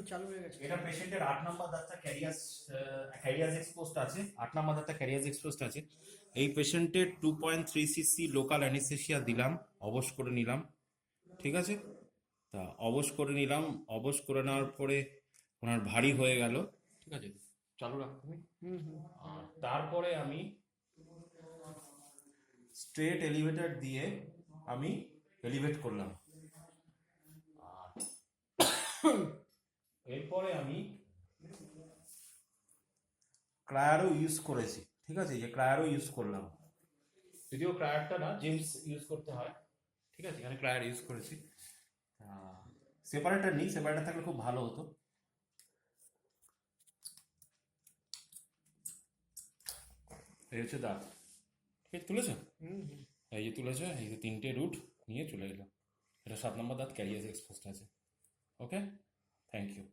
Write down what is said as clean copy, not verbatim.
চালু হয়ে গেছে। এটা পেশেন্টের 8 নাম্বার দাঁতটা ক্যারিয়াস এক্সপোজড আছে, 8 নাম্বার দাঁতটা ক্যারিয়াস এক্সপোজড আছে। এই পেশেন্টের 2.3 সিসি লোকাল অ্যানেস্থেসিয়া দিলাম, অবশ করে নিলাম, ঠিক আছে। তা অবশ করে নিলাম, অবশ করে নেওয়ার পরে ওনার ভারী হয়ে গেল, ঠিক আছে, চালু রাখ তুমি। আর তারপরে আমি স্ট্রেট এলিভেটর দিয়ে আমি এলিভেট করলাম। আর এরপরে আমি ক্রায়ারও ইউজ করেছি, ঠিক আছে, যে ক্রায়ারও ইউজ করলাম, যদিও ক্রায়ারটা না জেমস ইউজ করতে হয়, ঠিক আছে, এখানে ক্রায়ার ইউজ করেছি। সেপারেটার নেই, সেপারেটার থাকলে খুব ভালো হতো। এই হচ্ছে দাঁত, ঠিক আছে, তুলেছ, এই যে তুলেছ, এই যে 3টে রুট নিয়ে চলে গেলাম। এটা 7 নম্বর দাঁত ক্যারিয়াস এক্সপোজড আছে। ওকে, থ্যাংক ইউ।